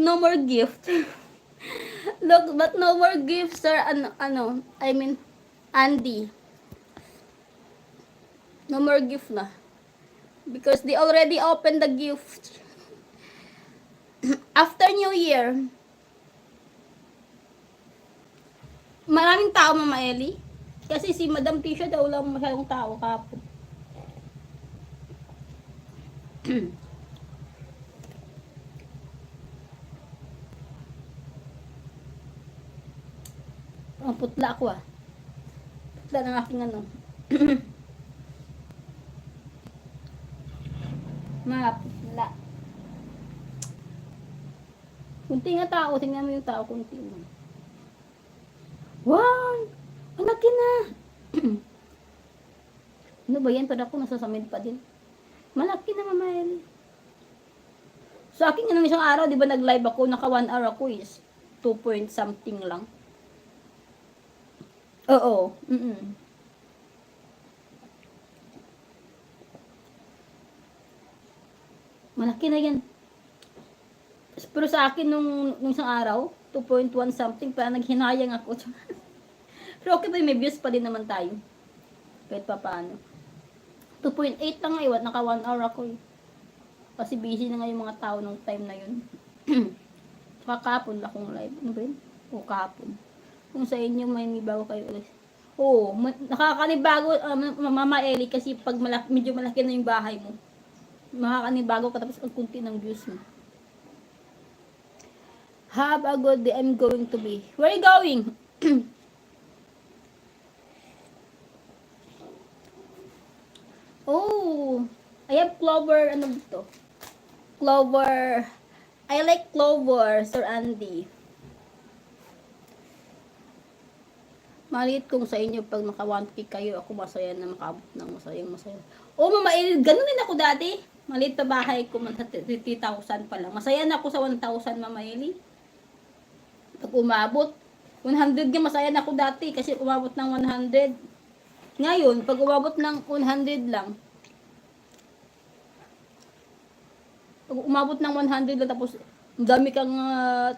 no more gift. Look, but no more gifts, sir. I mean, Andy. No more gift na. Because they already opened the gift. After New Year, maraming tao, Mama Ellie. Kasi si Madam Tisha daw lang masyadong tao kapon. Ang putla ako ah. Putla ng aking ano. Maputla. Kunti nga tao. Tingnan mo yung tao. Kunti mo. Wow! Ang laki na! Ano ba yan? Pada ako nasasamid pa din. Malaki na, Mama Ellie. Sa akin ng isang araw, di ba nag-live ako, naka 1 hour ako is 2 point something lang. Oo. Malaki na yan. Pero sa akin nung isang araw, 2.1 something, pa naghinayang ako. Pero okay ba, may views pa din naman tayo. Kahit pa paano. 2.8 lang ngayon, naka 1 hour ako eh. Kasi busy na nga yung mga tao nung time na yun. Saka kahapon akong live. Ano ba yun? O kahapon. Kung sa inyo may bago kayo ulit. Oo, nakakanibago, Mama Ellie, kasi pag medyo malaki na yung bahay mo, makakanibago ka tapos ang kunti ng views mo. Have a good day. I'm going to be. Where are you going? Oh, I have clover. Ano dito? Clover. I like clover, Sir Andy. Malit kung sa inyo pag naka 1K kayo, ako masaya na makaabot ng masaya. Oh, Mama Ellie, ganun din ako dati. Malit pa bahay ko, 30,000 pa lang. Masaya na ako sa 1,000, Mama Ellie. Pag umabot, 100 nga masaya na ako dati kasi umabot ng 100. Ngayon, pag umabot ng 100 lang, pag umabot ng 100 lang tapos madami kang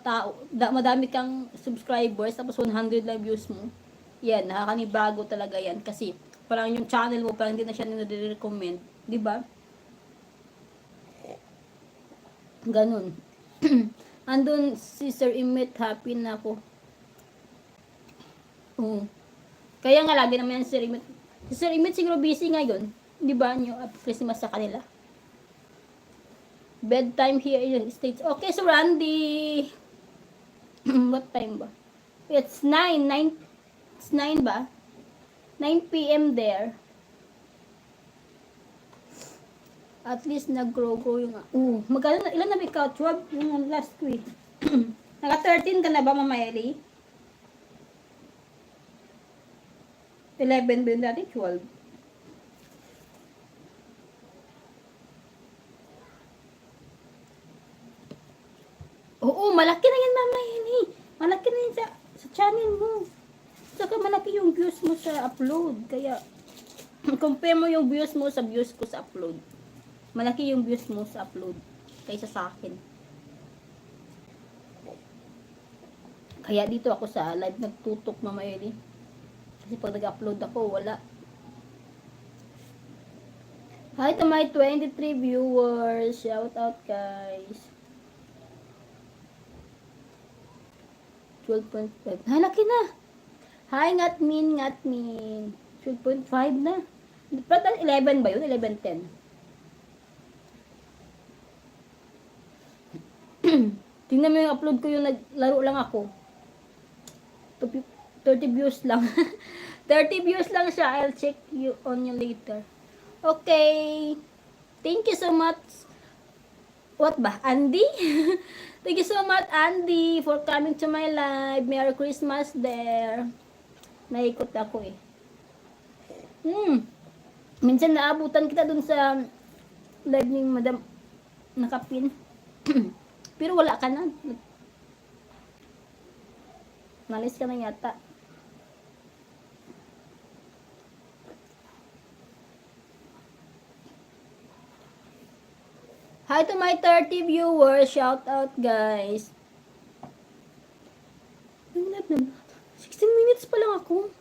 tao, madami kang subscribers tapos 100 lang views mo. Yan, nakakanibago talaga yan kasi parang yung channel mo parang hindi na siya nire-recommend, di ba? Ganun. Andun si Sir Imit, happy na ako. Oo. Kaya nga lagi naman yan si Sir Imit. Si Sir Imit siguro busy ngayon, di ba? Yung Christmas sa kanila. Bedtime here in the States. Okay, so Randy. What time ba? It's 9. It's 9 ba? 9 p.m. there. At least nag-grow yung... magkano na? Ilan na ba ikaw? 12? Yung last week. Naka-13 ka na ba, Mama Ellie? 11 ba yun dati? 12. Oo, malaki na yan, Mama Ellie. Malaki na yan sa channel mo. Saka malaki yung views mo sa upload. Kaya, compare mo yung views mo sa views ko sa upload. Malaki yung views mo sa upload kaysa sa akin. Kaya dito ako sa live nagtutok, Mama Ellie. Kasi pag nag-upload ako, wala. Hi to my 23 viewers. Shout out, guys. 12.5. Laki na. Hi, Ngatmin. 12.5 na. Pata 11 ba yun? 11.10. Tingnan mo yung upload ko, yung naglaro lang ako. 30 views lang. 30 views lang siya. I'll check you on you later. Okay. Thank you so much. What ba? Andy? Thank you so much, Andy, for coming to my live. Merry Christmas there. Naikot ako eh. Minsan naabutan kita dun sa live ni Madam Nakapin. Pero wala ka na. Malis ka na yata. Hi to my 30 viewers. Shout out, guys. 16 minutes pa lang ako.